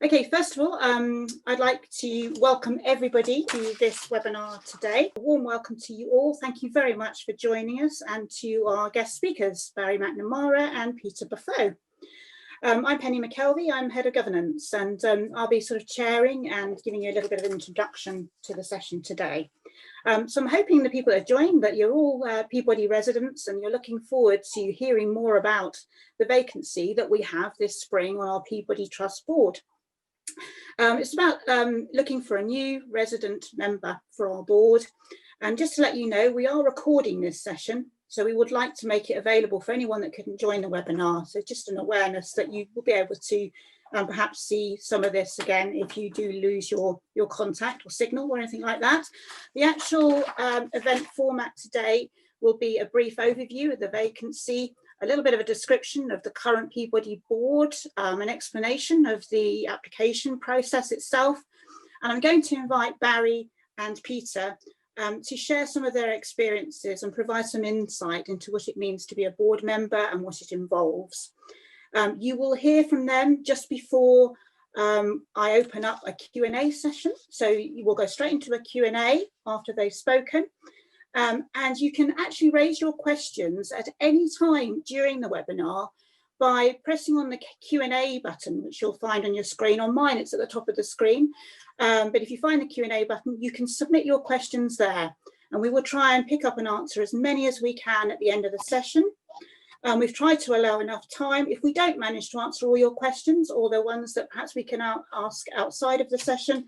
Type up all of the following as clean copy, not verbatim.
Okay, first of all, I'd like to welcome everybody to this webinar today. A warm welcome to you all. Thank you very much for joining us, and to our guest speakers, Barry McNamara and Peter Buffoe. I'm Penny McKelvey, I'm Head of Governance, and I'll be sort of chairing and giving you a little bit of an introduction to the session today. So I'm hoping the people that are joining that you're all Peabody residents and you're looking forward to hearing more about the vacancy that we have this spring on our Peabody Trust Board. It's about looking for a new resident member for our board, and just to let you know, we are recording this session, so we would like to make it available for anyone that couldn't join the webinar. So just an awareness that you will be able to perhaps see some of this again if you do lose your contact or signal or anything like that. The actual event format today will be a brief overview of the vacancy, a little bit of a description of the current Peabody board, an explanation of the application process itself, and I'm going to invite Barry and Peter to share some of their experiences and provide some insight into what it means to be a board member and what it involves. You will hear from them just before I open up a Q&A session, so you will go straight into a Q&A after they've spoken. And you can actually raise your questions at any time during the webinar by pressing on the Q&A button, which you'll find on your screen. On mine, it's at the top of the screen. But if you find the Q&A button, you can submit your questions there, and we will try and pick up and answer as many as we can at the end of the session. We've tried to allow enough time. If we don't manage to answer all your questions, or the ones that perhaps we can ask outside of the session,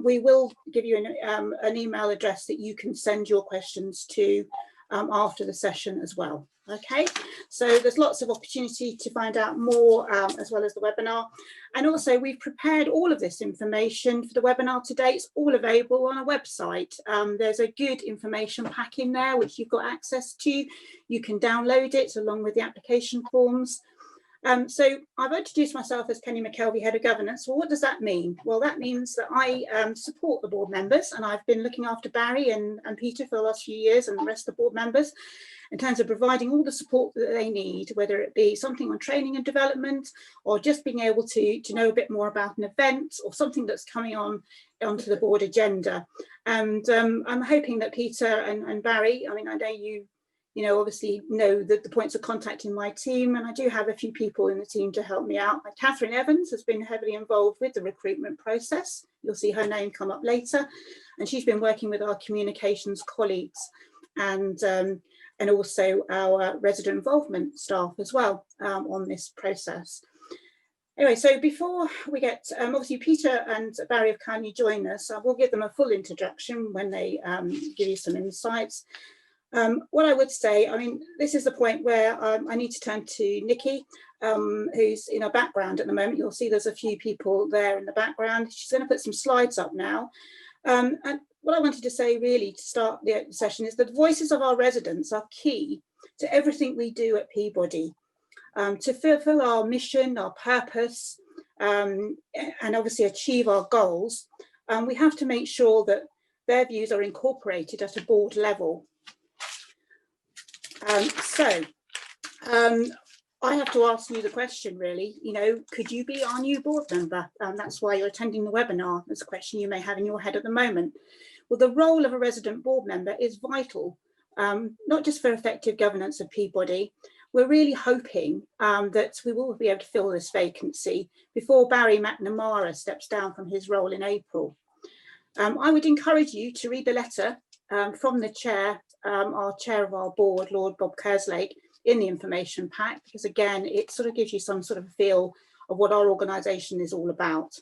we will give you an email address that you can send your questions to after the session as well. Okay, so there's lots of opportunity to find out more as well as the webinar. And also, we've prepared all of this information for the webinar today. It's all available on our website. There's a good information pack in there which you've got access to. You can download it along with the application forms. So I've introduced myself as Penny McKelvey, Head of Governance. Well, what does that mean? Well, that means that I support the board members, and I've been looking after Barry and Peter for the last few years, and the rest of the board members, in terms of providing all the support that they need, whether it be something on training and development, or just being able to know a bit more about an event or something that's coming onto the board agenda. And I'm hoping that Peter and Barry, I mean, I know you know, obviously know the points of contact in my team, and I do have a few people in the team to help me out. Like Catherine Evans has been heavily involved with the recruitment process. You'll see her name come up later, and she's been working with our communications colleagues and also our resident involvement staff as well on this process. Anyway, so before we get, obviously Peter and Barry have kindly joined us. We'll give them a full introduction when they give you some insights. What I would say, I mean, this is the point where I need to turn to Nikki, who's in our background at the moment. You'll see there's a few people there in the background. She's going to put some slides up now. And what I wanted to say really to start the session is that the voices of our residents are key to everything we do at Peabody. To fulfill our mission, our purpose, and obviously achieve our goals, we have to make sure that their views are incorporated at a board level. I have to ask you the question, really, you know, could you be our new board member? That's why you're attending the webinar. There's a question you may have in your head at the moment. Well, the role of a resident board member is vital, not just for effective governance of Peabody. We're really hoping that we will be able to fill this vacancy before Barry McNamara steps down from his role in April. I would encourage you to read the letter from the chair, our chair of our board, Lord Bob Kerslake, in the information pack, because again, it sort of gives you some sort of feel of what our organisation is all about.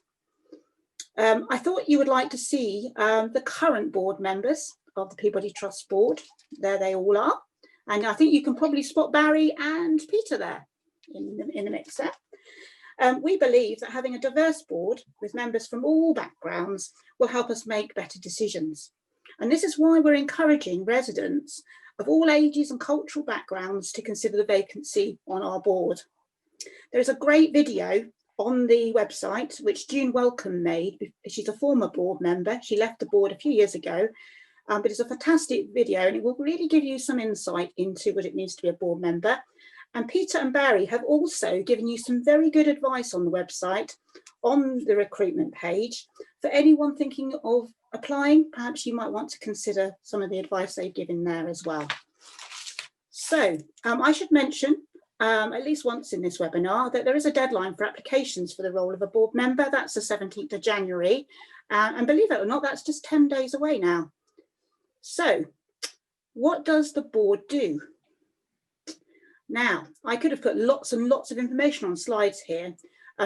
I thought you would like to see the current board members of the Peabody Trust Board. There they all are. And I think you can probably spot Barry and Peter there in the mix there. We believe that having a diverse board with members from all backgrounds will help us make better decisions. And this is why we're encouraging residents of all ages and cultural backgrounds to consider the vacancy on our board. There's a great video on the website which June Welcome made. She's a former board member. She left the board a few years ago, but it's a fantastic video, and it will really give you some insight into what it means to be a board member. And Peter and Barry have also given you some very good advice on the website on the recruitment page. For anyone thinking of applying, perhaps you might want to consider some of the advice they've given there as well. So I should mention, at least once in this webinar, that there is a deadline for applications for the role of a board member. That's the 17th of January. And believe it or not, that's just 10 days away now. So what does the board do? Now, I could have put lots and lots of information on slides here.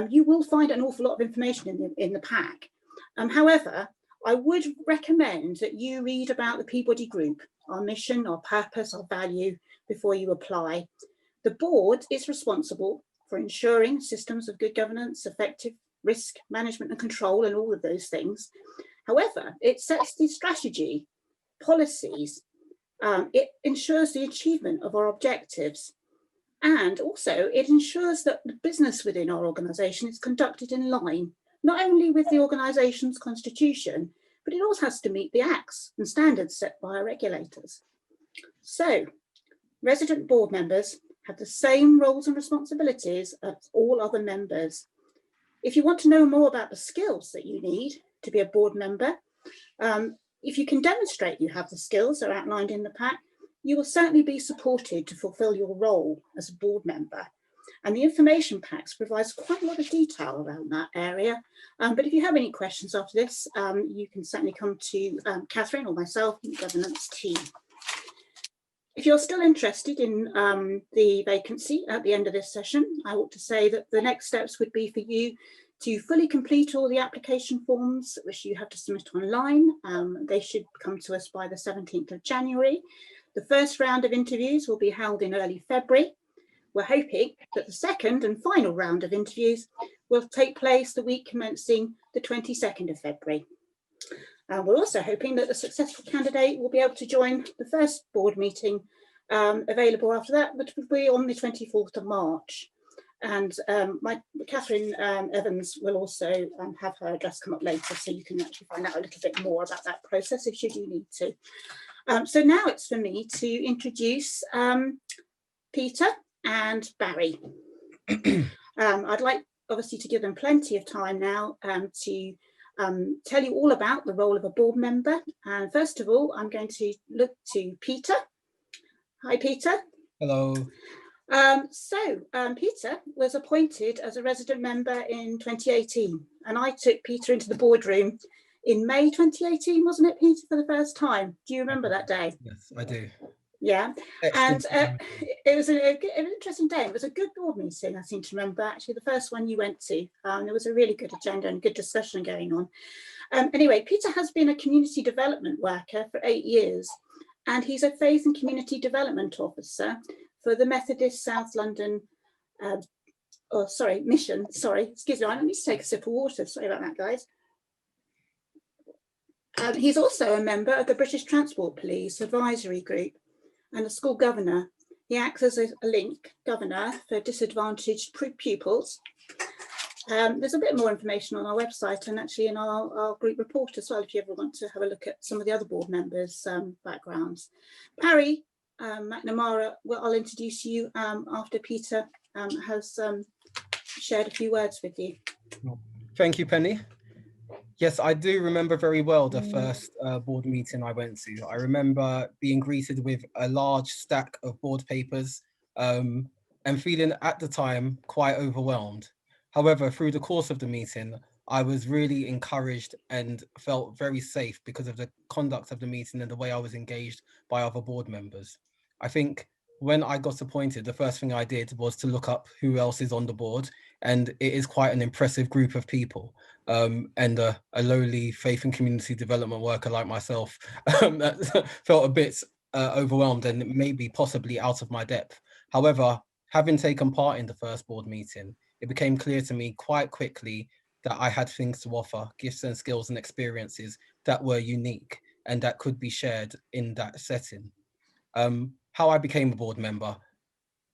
You will find an awful lot of information in the pack. However, I would recommend that you read about the Peabody Group, our mission, our purpose, our value, before you apply. The board is responsible for ensuring systems of good governance, effective risk management and control, and all of those things. However, it sets the strategy, policies, it ensures the achievement of our objectives. And also it ensures that the business within our organisation is conducted in line, not only with the organisation's constitution, but it also has to meet the acts and standards set by our regulators. So resident board members have the same roles and responsibilities as all other members. If you want to know more about the skills that you need to be a board member, if you can demonstrate you have the skills that are outlined in the pack, you will certainly be supported to fulfil your role as a board member. And the information packs provides quite a lot of detail around that area. But if you have any questions after this, you can certainly come to Catherine or myself in the governance team. If you're still interested in the vacancy at the end of this session, I ought to say that the next steps would be for you to fully complete all the application forms, which you have to submit online. They should come to us by the 17th of January. The first round of interviews will be held in early February. We're hoping that the second and final round of interviews will take place the week commencing the 22nd of February. We're also hoping that the successful candidate will be able to join the first board meeting available after that, which will be on the 24th of March. And Catherine Evans will also have her address come up later, so you can actually find out a little bit more about that process if you do need to. So now it's for me to introduce Peter and Barry. I'd like obviously to give them plenty of time now to tell you all about the role of a board member. And first of all, I'm going to look to Peter. Hi, Peter. Hello. Peter was appointed as a resident member in 2018, and I took Peter into the boardroom in May 2018, wasn't it, Peter, for the first time? Do you remember that day? Yes, I do. Yeah, and it was an interesting day. It was a good board meeting, I seem to remember, actually, the first one you went to. There was a really good agenda and good discussion going on. Anyway, Peter has been a community development worker for 8 years, and he's a faith and community development officer for the Methodist South London, mission, excuse me, I need to take a sip of water, sorry about that, guys. He's also a member of the British Transport Police Advisory Group and a school governor. He acts as a link governor for disadvantaged pupils. There's a bit more information on our website and actually in our group report as well, if you ever want to have a look at some of the other board members' backgrounds. Barry McNamara, well, I'll introduce you after Peter has shared a few words with you. Thank you, Penny. Yes, I do remember very well the first board meeting I went to. I remember being greeted with a large stack of board papers and feeling at the time quite overwhelmed. However, through the course of the meeting, I was really encouraged and felt very safe because of the conduct of the meeting and the way I was engaged by other board members. I think when I got appointed, the first thing I did was to look up who else is on the board, and it is quite an impressive group of people. And a lowly faith and community development worker like myself that felt a bit overwhelmed and maybe possibly out of my depth. However, having taken part in the first board meeting, it became clear to me quite quickly that I had things to offer, gifts and skills and experiences that were unique and that could be shared in that setting. How I became a board member,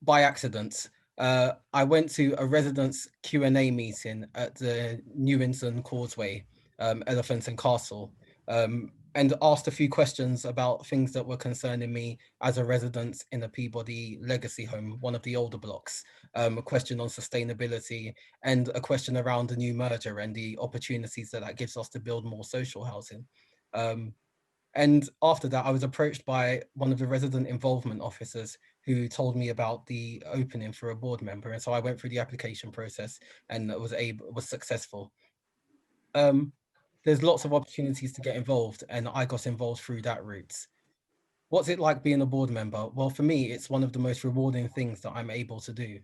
by accident. I went to a residents Q&A meeting at the Newington Causeway, Elephant and Castle. And and asked a few questions about things that were concerning me as a resident in a Peabody legacy home, one of the older blocks, a question on sustainability, and a question around the new merger and the opportunities that that gives us to build more social housing. And after that, I was approached by one of the resident involvement officers who told me about the opening for a board member. And so I went through the application process and was successful. There's lots of opportunities to get involved, and I got involved through that route. What's it like being a board member? Well, for me, it's one of the most rewarding things that I'm able to do.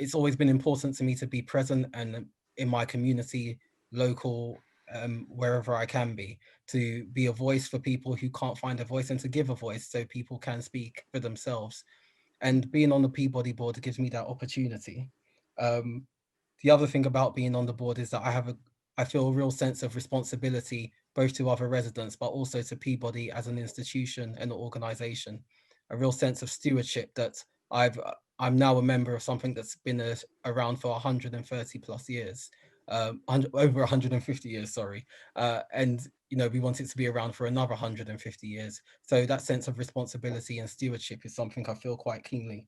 It's always been important to me to be present and in my community, local, wherever I can be a voice for people who can't find a voice, and to give a voice so people can speak for themselves. And being on the Peabody board gives me that opportunity. The other thing about being on the board is that I feel a real sense of responsibility, both to other residents, but also to Peabody as an institution and an organisation. A real sense of stewardship that I'm now a member of something that's been around for 130 plus years, over 150 years, sorry. And we want it to be around for another 150 years. So that sense of responsibility and stewardship is something I feel quite keenly.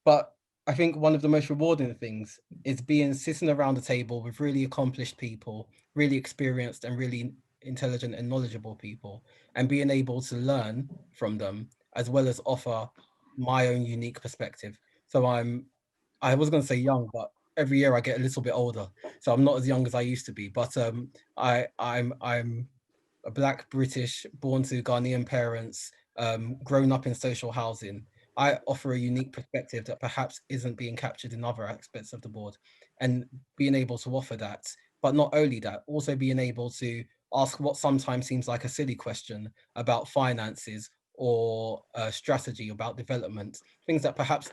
But I think one of the most rewarding things is sitting around a table with really accomplished people, really experienced and really intelligent and knowledgeable people, and being able to learn from them, as well as offer my own unique perspective. So I was going to say young, but every year I get a little bit older, so I'm not as young as I used to be. But I'm a Black British, born to Ghanaian parents, grown up in social housing. I offer a unique perspective that perhaps isn't being captured in other aspects of the board, and being able to offer that, but not only that, also being able to ask what sometimes seems like a silly question about finances or strategy, about development, things that perhaps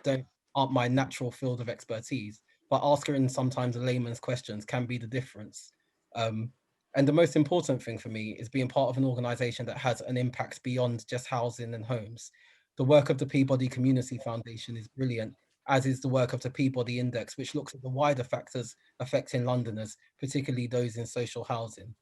aren't my natural field of expertise, but asking sometimes a layman's questions can be the difference. And the most important thing for me is being part of an organisation that has an impact beyond just housing and homes. The work of the Peabody Community Foundation is brilliant, as is the work of the Peabody Index, which looks at the wider factors affecting Londoners, particularly those in social housing.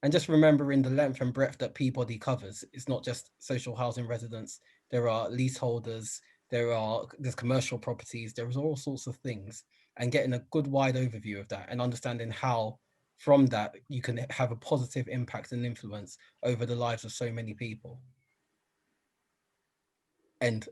And just remembering the length and breadth that Peabody covers, it's not just social housing residents, there are leaseholders, there's commercial properties, there's all sorts of things. And getting a good wide overview of that and understanding how from that you can have a positive impact and influence over the lives of so many people. End.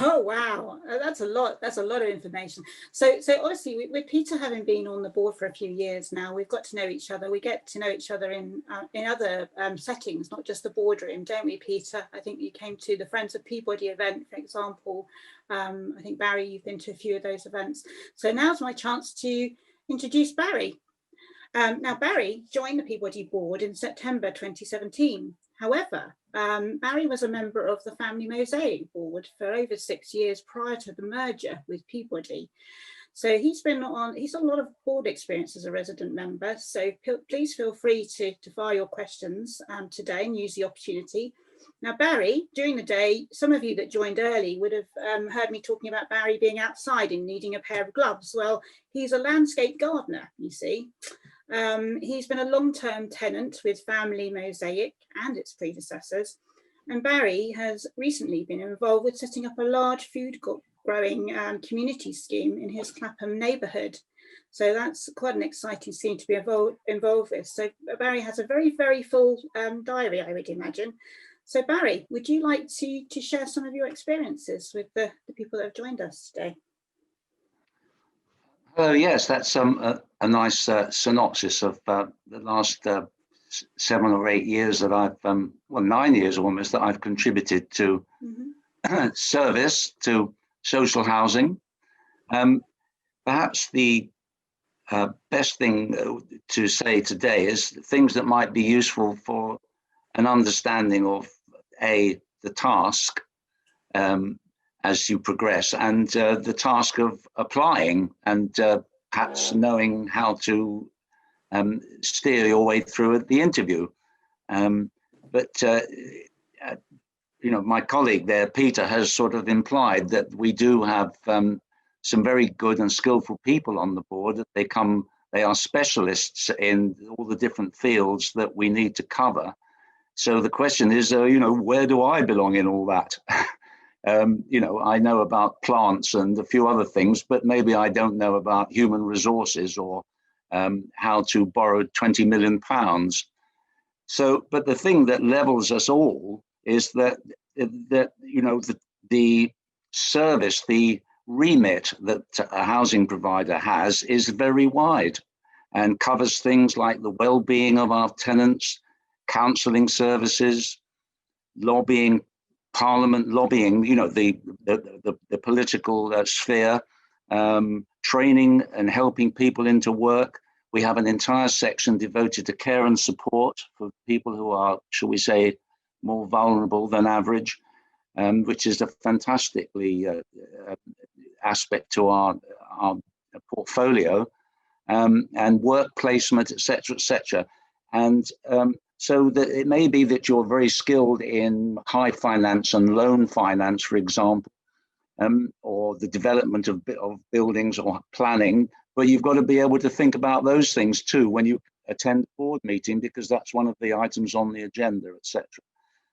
Oh wow, that's a lot. That's a lot of information. So obviously, with Peter having been on the board for a few years now, we've got to know each other. We get to know each other in other settings, not just the boardroom, don't we, Peter? I think you came to the Friends of Peabody event, for example. I think Barry, you've been to a few of those events. So now's my chance to introduce Barry. Now, Barry joined the Peabody board in September 2017. However, Barry was a member of the Family Mosaic board for over 6 years prior to the merger with Peabody. So he's got a lot of board experience as a resident member. So please feel free to fire your questions today and use the opportunity. Now, Barry, during the day, some of you that joined early would have heard me talking about Barry being outside and needing a pair of gloves. Well, he's a landscape gardener, you see. He's been a long-term tenant with Family Mosaic and its predecessors, and Barry has recently been involved with setting up a large food growing community scheme in his Clapham neighbourhood. So that's quite an exciting scheme to be involved with. So Barry has a very, very full diary, I would imagine. So Barry, would you like to share some of your experiences with the people that have joined us today? Yes, that's a nice synopsis of the last 7 or 8 years that I've, 9 years almost, that I've contributed to service, to social housing. Perhaps the best thing to say today is things that might be useful for an understanding of the task as you progress, and the task of applying, and perhaps knowing how to steer your way through the interview. My colleague there, Peter, has sort of implied that we do have some very good and skillful people on the board. That they come They are specialists in all the different fields that we need to cover. So the question is, where do I belong in all that? I know about plants and a few other things, but maybe I don't know about human resources or how to borrow £20 million. So, but the thing that levels us all is that the service, the remit that a housing provider has is very wide and covers things like the well-being of our tenants, counselling services, lobbying, parliament lobbying, the political sphere, training and helping people into work. We have an entire section devoted to care and support for people who are, shall we say, more vulnerable than average, which is a fantastically aspect to our portfolio, and work placement, etc., etc. And so that it may be that you're very skilled in high finance and loan finance, for example, or the development of buildings or planning, but you've got to be able to think about those things too when you attend a board meeting, because that's one of the items on the agenda, etc.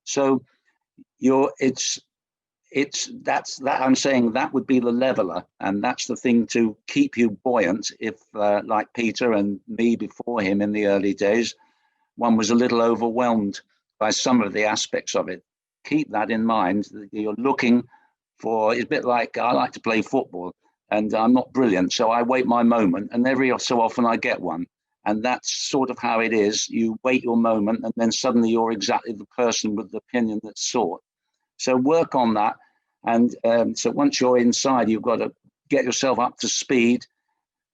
So I'm saying that would be the leveler, and that's the thing to keep you buoyant if, like Peter and me before him in the early days, one was a little overwhelmed by some of the aspects of it. Keep that in mind. You're looking for, it's a bit like, I like to play football and I'm not brilliant, so I wait my moment, and every so often I get one. And that's sort of how it is. You wait your moment and then suddenly you're exactly the person with the opinion that's sought. So work on that. And so once you're inside, you've got to get yourself up to speed,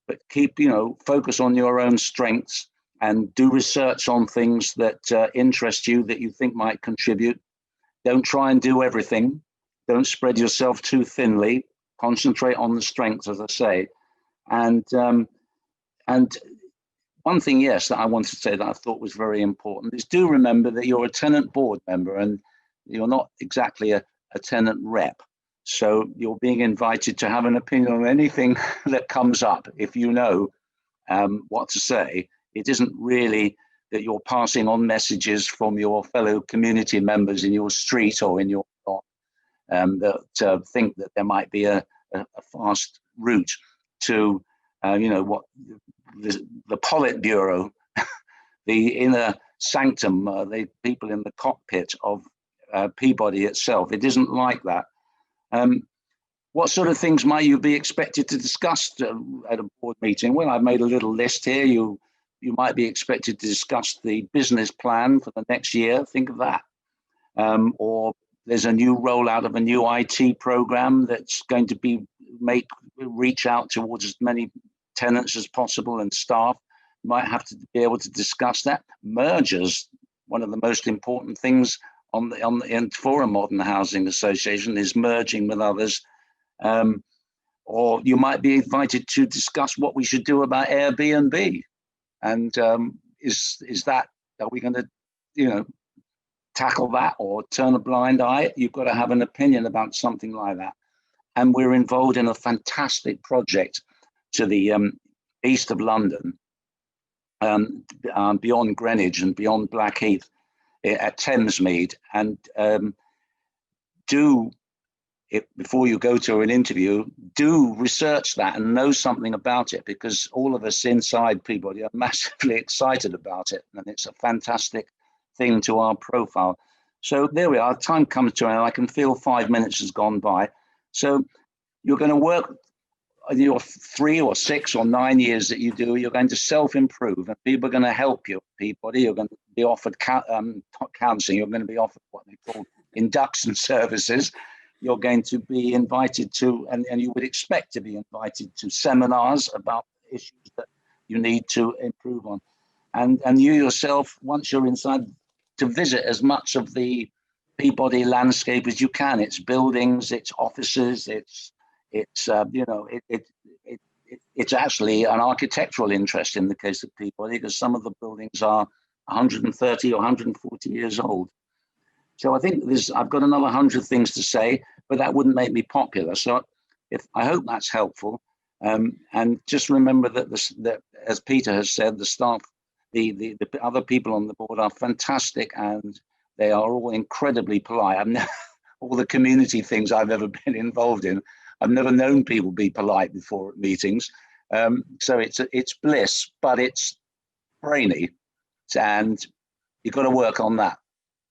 but keep, focus on your own strengths and do research on things that interest you, that you think might contribute. Don't try and do everything. Don't spread yourself too thinly. Concentrate on the strengths, as I say. And one thing, yes, that I wanted to say that I thought was very important is do remember that you're a tenant board member and you're not exactly a tenant rep. So you're being invited to have an opinion on anything that comes up. If you know what to say, it isn't really that you're passing on messages from your fellow community members in your street or in your block that think that there might be a fast route to, what the Politburo, the inner sanctum, the people in the cockpit of Peabody itself. It isn't like that. What sort of things might you be expected to discuss at a board meeting? Well, I've made a little list here. You might be expected to discuss the business plan for the next year. Think of that. Or there's a new rollout of a new IT program that's going to reach out towards as many tenants as possible and staff. You might have to be able to discuss that. Mergers, one of the most important things for a modern housing association is merging with others. Or you might be invited to discuss what we should do about Airbnb. And are we going to, tackle that or turn a blind eye? You've got to have an opinion about something like that. And we're involved in a fantastic project to the east of London, beyond Greenwich and beyond Blackheath at Thamesmead. And before you go to an interview, do research that and know something about it, because all of us inside Peabody are massively excited about it. And it's a fantastic thing to our profile. So there we are. Time comes to an end. I can feel 5 minutes has gone by. So you're going to work your 3 or 6 or 9 years that you do. You're going to self-improve, and people are going to help you. Peabody, you're going to be offered counselling. You're going to be offered what they call induction services. You're going to be invited to, and you would expect to be invited to seminars about issues that you need to improve on. And you yourself, once you're inside, to visit as much of the Peabody landscape as you can. It's buildings, it's offices, it's actually an architectural interest in the case of Peabody, because some of the buildings are 130 or 140 years old. So I think I've got another 100 things to say, but that wouldn't make me popular. So I hope that's helpful. And just remember that, that, as Peter has said, the staff, the other people on the board are fantastic, and they are all incredibly polite. I've never, all the community things I've ever been involved in, I've never known people be polite before at meetings. So it's bliss, but it's brainy, and you've got to work on that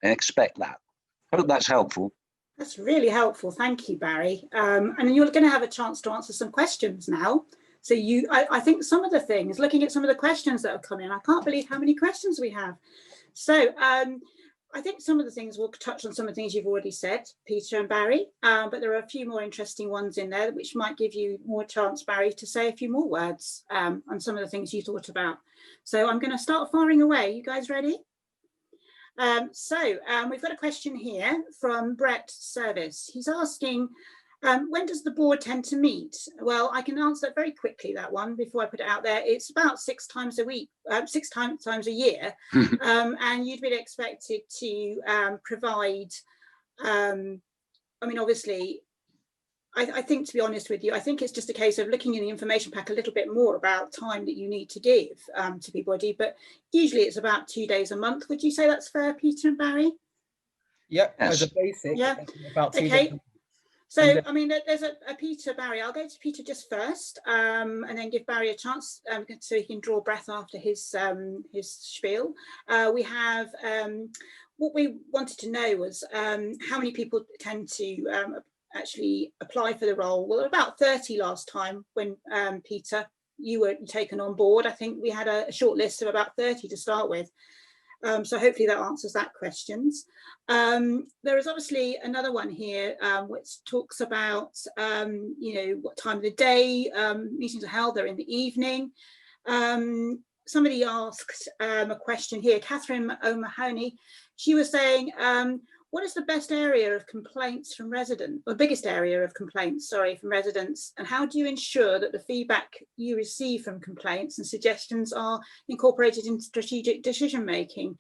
and expect that. Hope that's helpful. That's really helpful. Thank you, Barry. And you're going to have a chance to answer some questions now. So I think some of the things, looking at some of the questions that have come in, I can't believe how many questions we have. So I think some of the things we'll touch on some of the things you've already said, Peter and Barry, but there are a few more interesting ones in there which might give you more chance, Barry, to say a few more words on some of the things you thought about. So I'm going to start firing away. You guys ready? We've got a question here from Brett Service. He's asking, when does the board tend to meet? Well, I can answer very quickly that one before I put it out there. It's about 6 times a week, 6 times a year, and you'd be expected to provide. I mean, obviously, I think, to be honest with you, I think it's just a case of looking in the information pack a little bit more about time that you need to give to Peabody, but usually it's about 2 days a month. Would you say that's fair, Peter and Barry? Yep, Yes. as a basic, yeah. About 2 okay. days. So, I mean, there's a Peter, Barry. I'll go to Peter just first, and then give Barry a chance so he can draw breath after his spiel. We have what we wanted to know was how many people tend to actually apply for the role. Well, about 30 last time when Peter, you were taken on board. I think we had a short list of about 30 to start with. So hopefully that answers that questions. There is obviously another one here which talks about, what time of the day meetings are held. They're in the evening. Somebody asked a question here, Catherine O'Mahony. She was saying, what is the best area of complaints from residents, or biggest area of complaints, sorry, from residents, and how do you ensure that the feedback you receive from complaints and suggestions are incorporated into strategic decision making?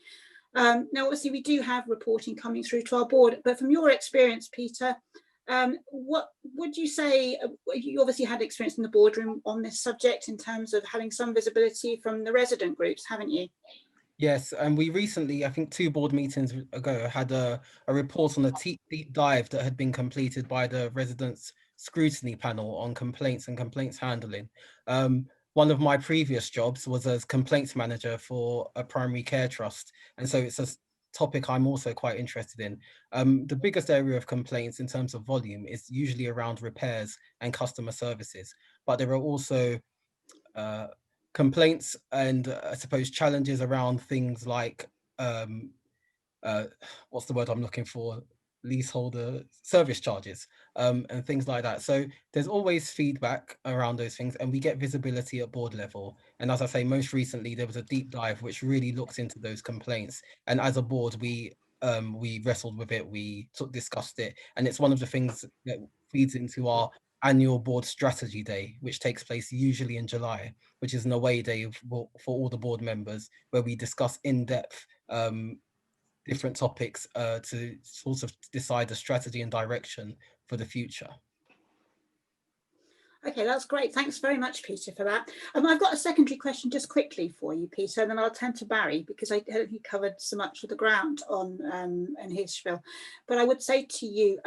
Now, obviously, we do have reporting coming through to our board, but from your experience, Peter, what would you say? You obviously had experience in the boardroom on this subject in terms of having some visibility from the resident groups, haven't you? Yes, and we recently, I think 2 board meetings ago, had a report on a deep dive that had been completed by the residents scrutiny panel on complaints and complaints handling. One of my previous jobs was as complaints manager for a primary care trust, and so it's a topic I'm also quite interested in. The biggest area of complaints in terms of volume is usually around repairs and customer services, but there are also complaints and I suppose challenges around things like what's the word I'm looking for? Leaseholder service charges and things like that. So there's always feedback around those things, and we get visibility at board level. And as I say, most recently there was a deep dive which really looked into those complaints. And as a board, we wrestled with it, we discussed it, and it's one of the things that feeds into our annual board strategy day, which takes place usually in July, which is an away day for all the board members, where we discuss in depth different topics to sort of decide the strategy and direction for the future. Okay, that's great. Thanks very much, Peter, for that. I've got a secondary question just quickly for you, Peter, and then I'll turn to Barry because I hope he covered so much of the ground on in his spiel. But I would say to you,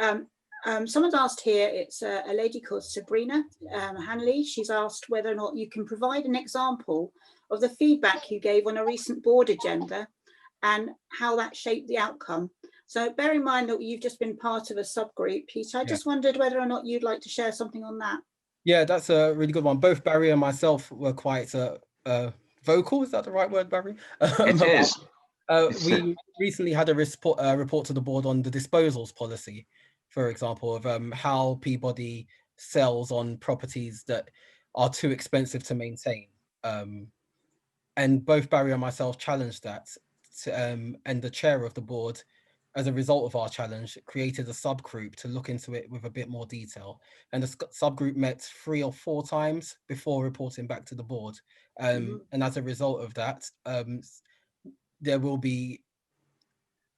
someone's asked here, it's a lady called Sabrina Hanley. She's asked whether or not you can provide an example of the feedback you gave on a recent board agenda and how that shaped the outcome. So bear in mind that you've just been part of a subgroup, Peter. I just wondered whether or not you'd like to share something on that. Yeah, that's a really good one. Both Barry and myself were quite vocal. Is that the right word, Barry? It is. We recently had a report to the board on the disposals policy, for example, of how Peabody sells on properties that are too expensive to maintain. And both Barry and myself challenged that. And the chair of the board, as a result of our challenge, created a subgroup to look into it with a bit more detail. And the subgroup met 3 or 4 times before reporting back to the board. And as a result of that, there will be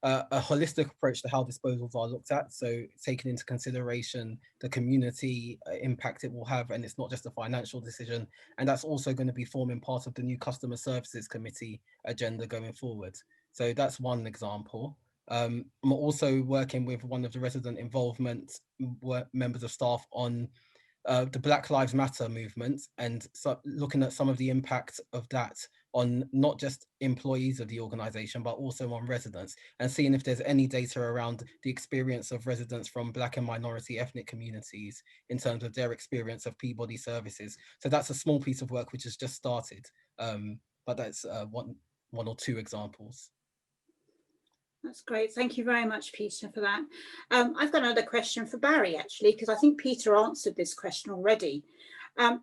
a holistic approach to how disposals are looked at. So taking into consideration the community impact it will have, and it's not just a financial decision. And that's also going to be forming part of the new Customer Services Committee agenda going forward. So that's one example. I'm also working with one of the resident involvement members of staff on the Black Lives Matter movement, and so looking at some of the impact of that on not just employees of the organization, but also on residents, and seeing if there's any data around the experience of residents from Black and minority ethnic communities in terms of their experience of Peabody services. So that's a small piece of work which has just started, but that's one or two examples. That's great. Thank you very much, Peter, for that. I've got another question for Barry, actually, because I think Peter answered this question already.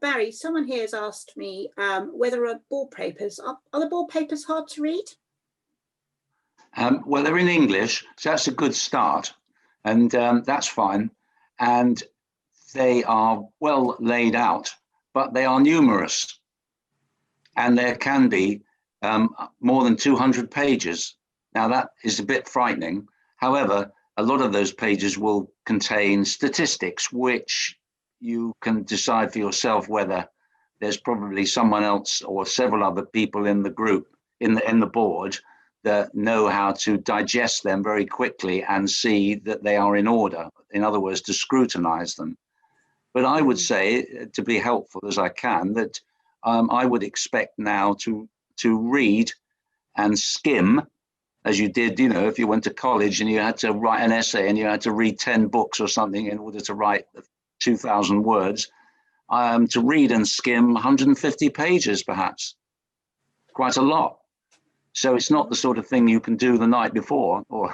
Barry, someone here has asked me whether board papers, are the board papers hard to read? Well, they're in English, so that's a good start, and that's fine. And they are well laid out, but they are numerous. And there can be more than 200 pages. Now, that is a bit frightening. However, a lot of those pages will contain statistics, which you can decide for yourself whether there's probably someone else or several other people in the group, in the board, that know how to digest them very quickly and see that they are in order. In other words, to scrutinize them. But I would say, to be helpful as I can, that I would expect now to read and skim, as you did, you know, if you went to college and you had to write an essay and you had to read 10 books or something in order to write 2,000 words, to read and skim 150 pages, perhaps, quite a lot. So it's not the sort of thing you can do the night before, or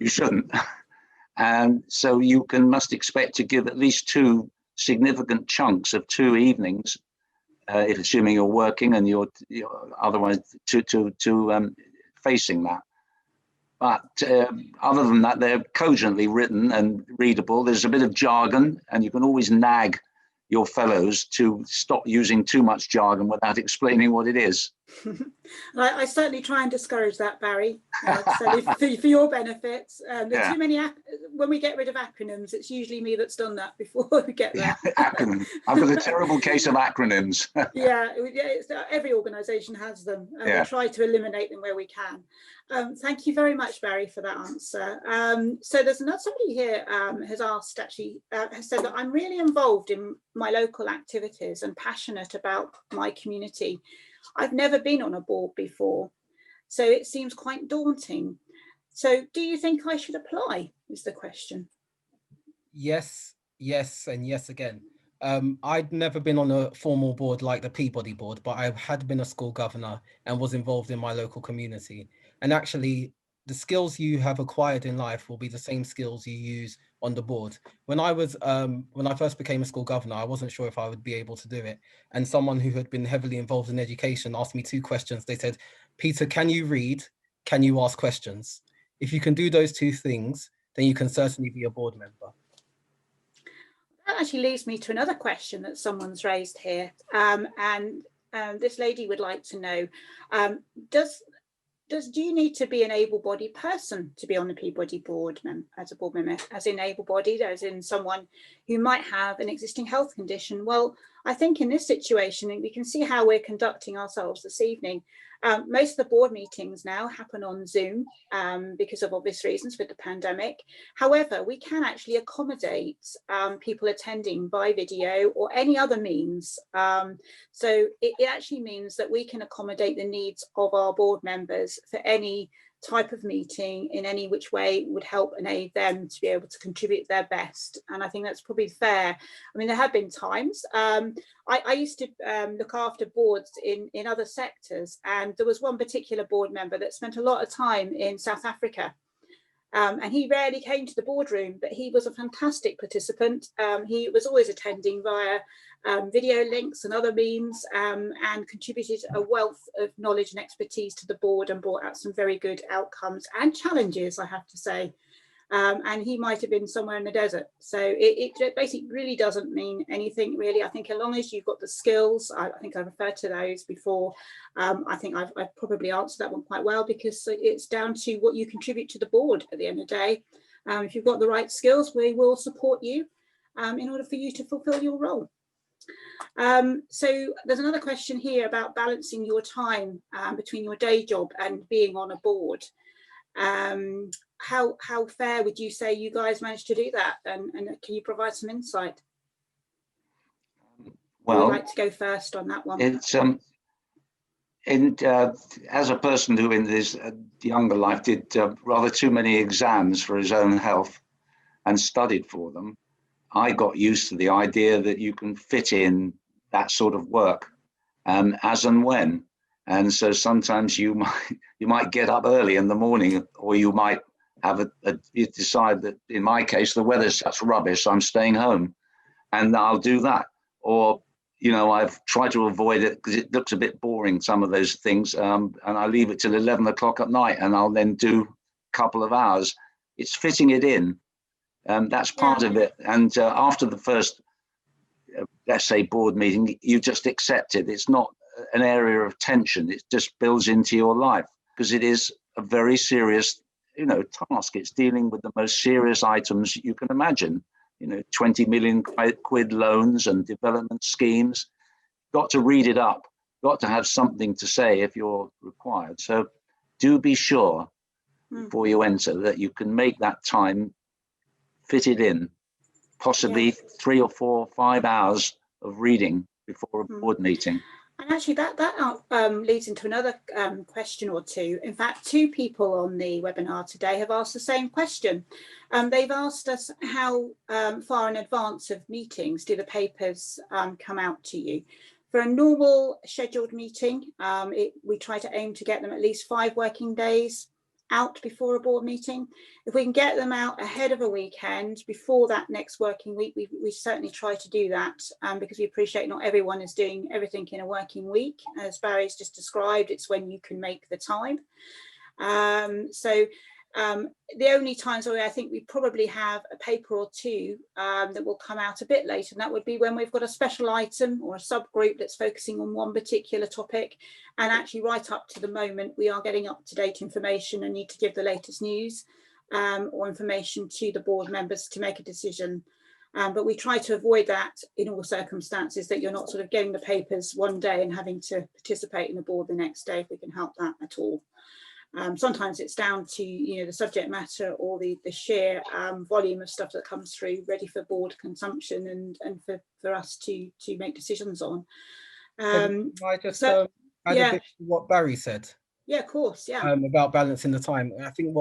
you shouldn't. And so you must expect to give at least 2 significant chunks of 2 evenings, if assuming you're working and you're otherwise to facing that. But other than that, they're cogently written and readable. There's a bit of jargon, and you can always nag your fellows to stop using too much jargon without explaining what it is. I certainly try and discourage that, Barry, for your benefits. There's too many, when we get rid of acronyms, it's usually me that's done that before we get there. Acronyms. I've got a terrible case of acronyms. Every organisation has them. We try to eliminate them where we can. Thank you very much, Barry, for that answer. So there's somebody here has asked, actually, has said that I'm really involved in my local activities and passionate about my community. I've never been on a board before, so it seems quite daunting. So do you think I should apply, is the question. Yes, and yes again. I'd never been on a formal board like the Peabody board, but I had been a school governor and was involved in my local community. And actually, the skills you have acquired in life will be the same skills you use on the board. When I first became a school governor, I wasn't sure if I would be able to do it. And someone who had been heavily involved in education asked me 2 questions. They said, Peter, can you read? Can you ask questions? If you can do those 2 things, then you can certainly be a board member. That actually leads me to another question that someone's raised here. And this lady would like to know, do you need to be an able-bodied person to be on the Peabody board as a board member, as in able-bodied, as in someone who might have an existing health condition? Well, I think in this situation, we can see how we're conducting ourselves this evening. Most of the board meetings now happen on Zoom because of obvious reasons with the pandemic. However, we can actually accommodate people attending by video or any other means. So it actually means that we can accommodate the needs of our board members for any type of meeting in any which way would help and aid them to be able to contribute their best. And I think that's probably fair. I mean, there have been times, I used to look after boards in other sectors, and there was one particular board member that spent a lot of time in South Africa. And he rarely came to the boardroom, but he was a fantastic participant. He was always attending via video links and other means, and contributed a wealth of knowledge and expertise to the board and brought out some very good outcomes and challenges, I have to say. and he might have been somewhere in the desert. So it basically really doesn't mean anything really. I think as long as you've got the skills, I think I referred to those before. I think I've probably answered that one quite well, because it's down to what you contribute to the board at the end of the day. If you've got the right skills, we will support you in order for you to fulfill your role. So there's another question here about balancing your time between your day job and being on a board. How fair would you say you guys managed to do that, and can you provide some insight? Well, Who would like to go first on that one? It's as a person who in this younger life did rather too many exams for his own health and studied for them, I got used to the idea that you can fit in that sort of work as and when. And so sometimes you might get up early in the morning, or you might have you decide that, in my case, the weather's such rubbish, I'm staying home, and I'll do that. Or, you know, I've tried to avoid it because it looks a bit boring, some of those things, and I leave it till 11 o'clock at night, and I'll then do a couple of hours. It's fitting it in. That's part of it. And after the first, let's say, board meeting, you just accept it. It's not an area of tension. It just builds into your life, because it is a very serious, task. It's dealing with the most serious items you can imagine. 20 million quid loans and development schemes. Got to read it up. Got to have something to say if you're required. So do be sure before you enter that you can make that time, fit it in, possibly 3 or 4 or 5 hours of reading before a board meeting. And actually that leads into another question or two. In fact, 2 people on the webinar today have asked the same question. They've asked us how far in advance of meetings do the papers come out to you. For a normal scheduled meeting, we try to aim to get them at least 5 working days out before a board meeting. If we can get them out ahead of a weekend before that next working week, we certainly try to do that, because we appreciate not everyone is doing everything in a working week. As Barry's just described, it's when you can make the time. The only times where I think we probably have a paper or 2 that will come out a bit later, and that would be when we've got a special item or a subgroup that's focusing on one particular topic, and actually right up to the moment we are getting up-to-date information and need to give the latest news or information to the board members to make a decision. But we try to avoid that in all circumstances, that you're not sort of getting the papers one day and having to participate in the board the next day, if we can help that at all. Sometimes it's down to the subject matter or the sheer volume of stuff that comes through ready for board consumption and for us to make decisions on. Can I just add a bit to what Barry said? Yeah, of course. Yeah. About balancing the time. I think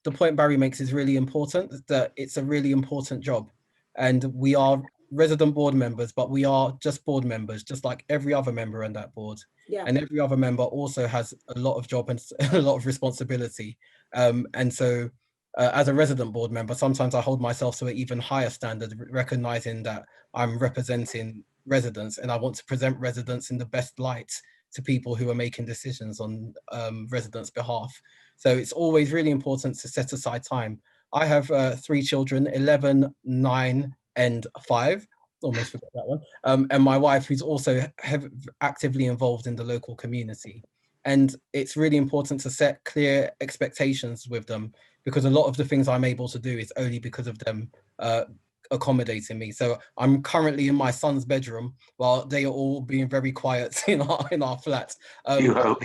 the point Barry makes is really important, that it's a really important job, and we are resident board members, but we are just board members, just like every other member on that board. Yeah. And every other member also has a lot of job and a lot of responsibility. And so as a resident board member, sometimes I hold myself to an even higher standard, recognizing that I'm representing residents and I want to present residents in the best light to people who are making decisions on residents' behalf. So it's always really important to set aside time. I have 3 children, 11, 9, and 5. Almost forgot that one. And my wife, who's also actively involved in the local community. And it's really important to set clear expectations with them, because a lot of the things I'm able to do is only because of them accommodating me. So I'm currently in my son's bedroom while they are all being very quiet in our flat. You hope.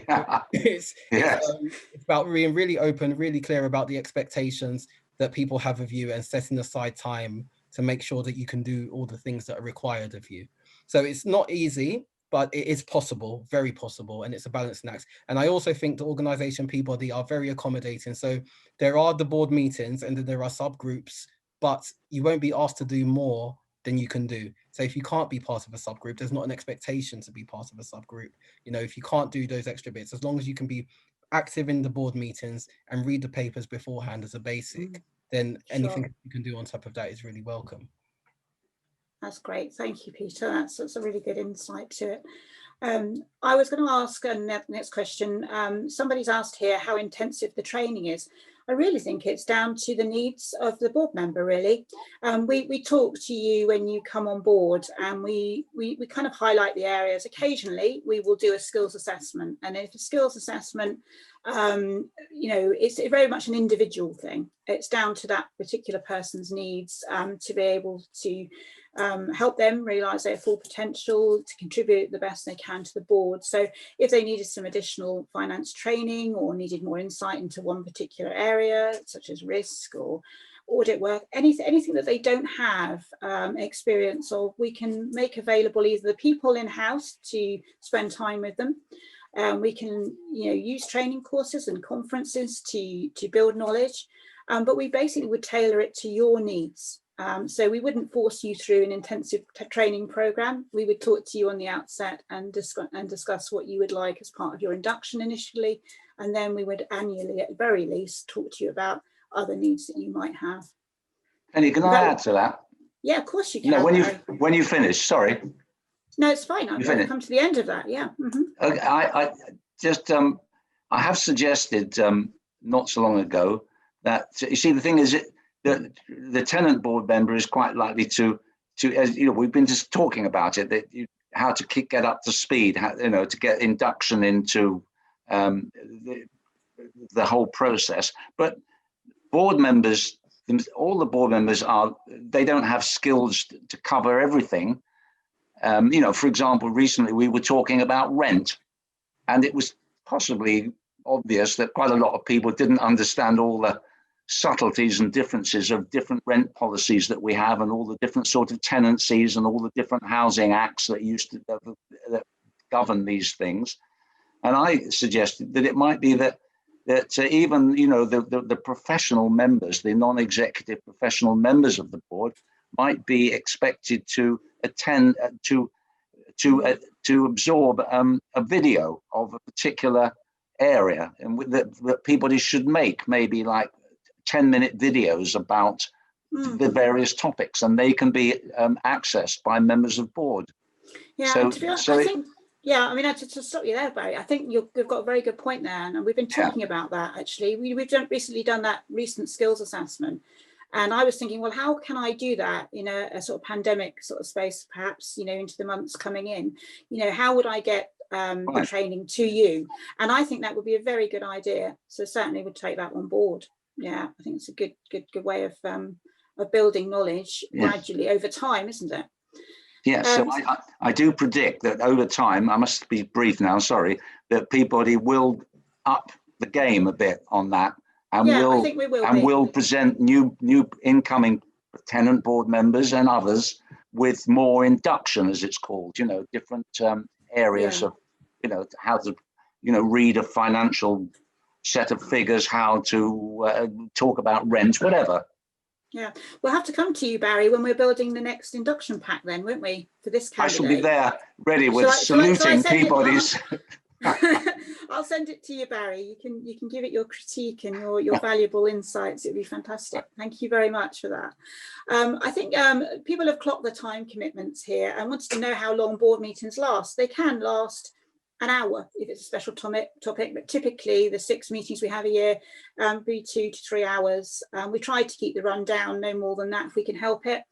It's about being really open, really clear about the expectations that people have of you, and setting aside time to make sure that you can do all the things that are required of you. So it's not easy, but it is possible, very possible, and it's a balancing act. And I also think the organisation Peabody are very accommodating. So there are the board meetings and then there are subgroups, but you won't be asked to do more than you can do. So if you can't be part of a subgroup, there's not an expectation to be part of a subgroup. If you can't do those extra bits, as long as you can be active in the board meetings and read the papers beforehand as a basic, then anything you can do on top of that is really welcome. That's great. Thank you, Peter. That's a really good insight to it. I was going to ask a next question. Somebody's asked here how intensive the training is. I really think it's down to the needs of the board member, really. We talk to you when you come on board, and we kind of highlight the areas. Occasionally, we will do a skills assessment, and if a skills assessment, you know, it's very much an individual thing. It's down to that particular person's needs to be able to help them realise their full potential, to contribute the best they can to the board. So if they needed some additional finance training or needed more insight into one particular area, such as risk or audit work, anything that they don't have experience of, we can make available either the people in-house to spend time with them. We can, you know, use training courses and conferences to build knowledge, but we basically would tailor it to your needs. So we wouldn't force you through an intensive training program. We would talk to you on the outset and discuss what you would like as part of your induction initially, and then we would annually, at the very least, talk to you about other needs that you might have. Penny, can I add to that? Yeah, of course you can. No, when you finish, sorry. No, it's fine. I've come to the end of that. Yeah. Mm-hmm. Okay, I just I have suggested not so long ago that, you see, the thing is the tenant board member is quite likely to, as you know, we've been just talking about it, that how to get up to speed, how, you know, to get induction into the whole process. But board members, all the board members they don't have skills to cover everything. You know, for example, recently we were talking about rent, and it was possibly obvious that quite a lot of people didn't understand all the subtleties and differences of different rent policies that we have, and all the different sort of tenancies and all the different housing acts that that govern these things. And I suggested that it might be that even, you know, the professional members, the non-executive professional members of the board, might be expected to attend to absorb a video of a particular area, and that Peabody should make maybe like 10-minute videos about the various topics, and they can be accessed by members of board. Yeah, so, to be honest, so I think, yeah, I mean, to stop you there, Barry, I think you've got a very good point there, and we've been talking about that actually. We've recently done that recent skills assessment, and I was thinking, well, how can I do that in a sort of pandemic sort of space, perhaps, you know, into the months coming in? You know, how would I get the training to you? And I think that would be a very good idea. So certainly would take that on board. Yeah, I think it's a good way of building knowledge gradually over time, isn't it? Yeah, so I do predict that over time, I must be brief now, sorry, that Peabody will up the game a bit on that, and I think we will, and will present new incoming tenant board members and others with more induction, as it's called, you know, different areas of, you know, how to, you know, read a financial set of figures, how to talk about rent, whatever. Yeah, we'll have to come to you, Barry, when we're building the next induction pack then, won't we, for this candidate? I shall be there, ready with saluting Peabody's. I'll send it to you, Barry. You can give it your critique and your valuable insights. It'd be fantastic. Thank you very much for that. I think people have clocked the time commitments here and wanted to know how long board meetings last. They can last an hour if it's a special topic, but typically the 6 meetings we have a year be 2 to 3 hours. We try to keep the run down no more than that if we can help it.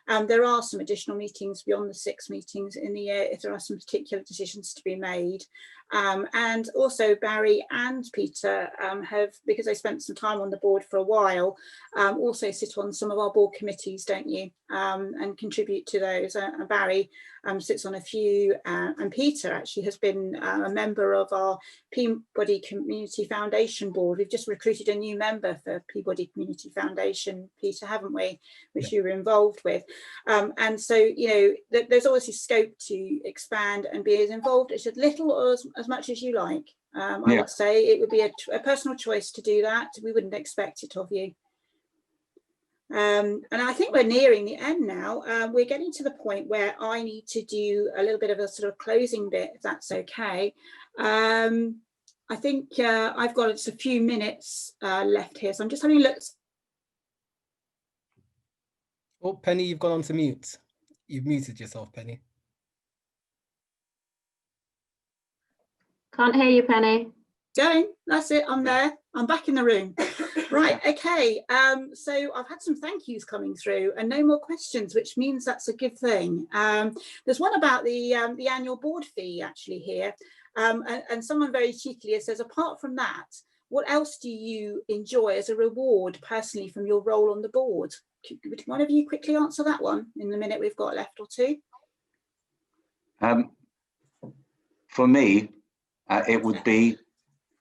There are some additional meetings beyond the 6 meetings in the year if there are some particular decisions to be made. And also Barry and Peter have, because they spent some time on the board for a while, also sit on some of our board committees, don't you? And contribute to those. Barry sits on a few, and Peter actually has been a member of our Peabody Community Foundation board. We've just recruited a new member for Peabody Community Foundation, Peter, haven't we? Which you were involved with. And so, you know, there's obviously scope to expand and be as involved as little or as much as you like. I would say it would be a personal choice to do that. We wouldn't expect it of you. And I think we're nearing the end now. We're getting to the point where I need to do a little bit of a sort of closing bit, if that's okay. I think I've got just a few minutes left here, so I'm just having a look. Oh, Penny, you've gone on to mute. You've muted yourself, Penny. Can't hear you, Penny. Going, that's it, I'm there. I'm back in the room. Right, okay. So I've had some thank yous coming through and no more questions, which means that's a good thing. There's one about the annual board fee actually here. And someone very cheekily says, apart from that, what else do you enjoy as a reward personally from your role on the board? Would one of you quickly answer that one in the minute we've got left or two? For me, it would be,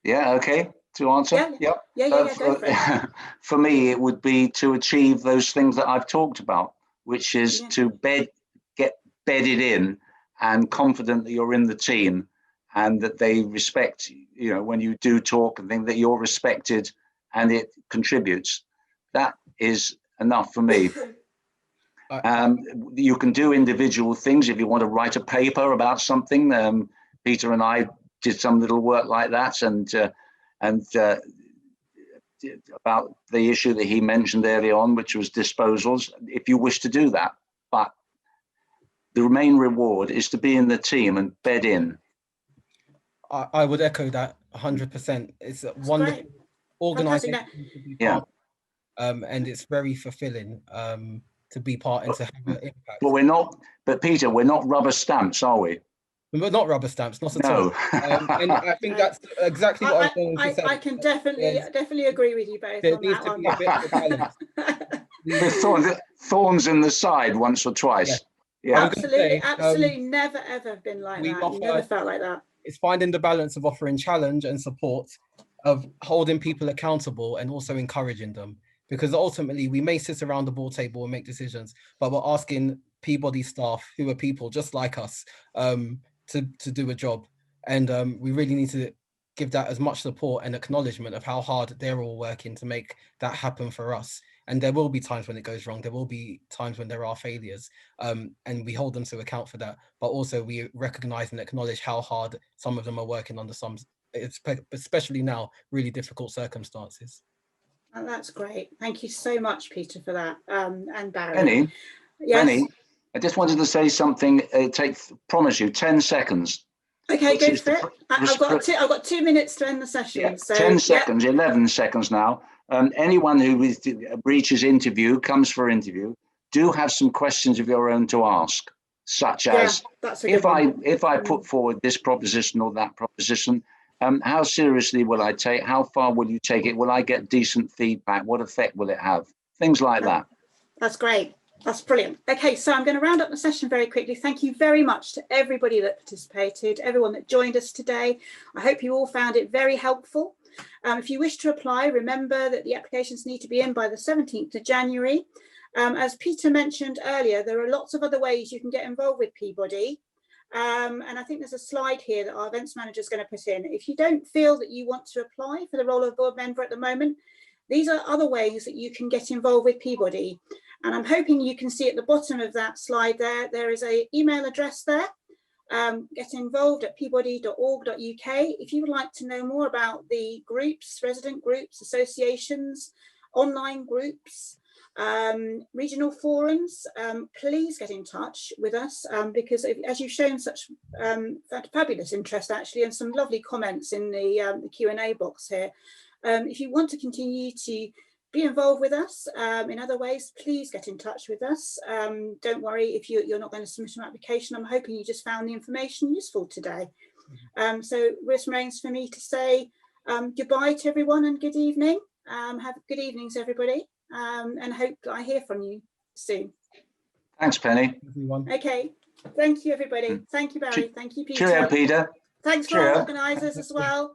yeah, okay, to answer. Yeah. Go for it. For me, it would be to achieve those things that I've talked about, which is to get bedded in and confident that you're in the team and that they respect, you know, when you do talk and think that you're respected and it contributes. That is enough for me. You can do individual things if you want to write a paper about something. Peter and I did some little work like that, and about the issue that he mentioned early on, which was disposals, if you wish to do that. But the main reward is to be in the team and bed in. I would echo that 100%. It's a wonderful organisation to be part of, and it's very fulfilling to be part and to have an impact. But Peter, we're not rubber stamps, are we? We're not rubber stamps, not at all. And I think that's exactly what I was going to say. I can definitely agree with you both. There needs to be a bit of a balance. With thorns in the side once or twice. Yeah. Absolutely, never ever been like that. Never felt like that. It's finding the balance of offering challenge and support, of holding people accountable and also encouraging them. Because ultimately we may sit around the board table and make decisions, but we're asking Peabody staff, who are people just like us, to do a job. And we really need to give that as much support and acknowledgement of how hard they're all working to make that happen for us. And there will be times when it goes wrong. There will be times when there are failures, and we hold them to account for that. But also we recognize and acknowledge how hard some of them are working under some, especially now, really difficult circumstances. Oh, that's great. Thank you so much, Peter, for that. And Barry. Penny, yes? Penny, I just wanted to say something. Promise you 10 seconds. Okay, go for it. I've got 2 minutes to end the session. Yeah, so 10 seconds, 11 seconds now. Anyone who reaches interview, comes for interview, do have some questions of your own to ask, such as, if I put forward this proposition or that proposition, how seriously will I take? How far will you take it? Will I get decent feedback? What effect will it have? Things like that. That's great. That's brilliant. Okay, so I'm going to round up the session very quickly. Thank you very much to everybody that participated, everyone that joined us today. I hope you all found it very helpful. If you wish to apply, remember that the applications need to be in by the 17th of January. As Peter mentioned earlier, there are lots of other ways you can get involved with Peabody. And I think there's a slide here that our events manager is going to put in. If you don't feel that you want to apply for the role of board member at the moment, these are other ways that you can get involved with Peabody. And I'm hoping you can see at the bottom of that slide there is an email address there. Get involved at peabody.org.uk. If you would like to know more about the groups, resident groups, associations, online groups, regional forums, please get in touch with us because as you've shown such fabulous interest actually, and some lovely comments in the Q&A box here. If you want to continue to be involved with us in other ways, please get in touch with us. Don't worry if you're not going to submit an application. I'm hoping you just found the information useful today. So this remains for me to say goodbye to everyone and good evening. Have good evenings, everybody, and hope I hear from you soon. Thanks, Penny. Everyone. Okay, thank you, everybody. Thank you, Barry. Thank you, Peter. Cheerio, Peter. Thanks for our organisers as well.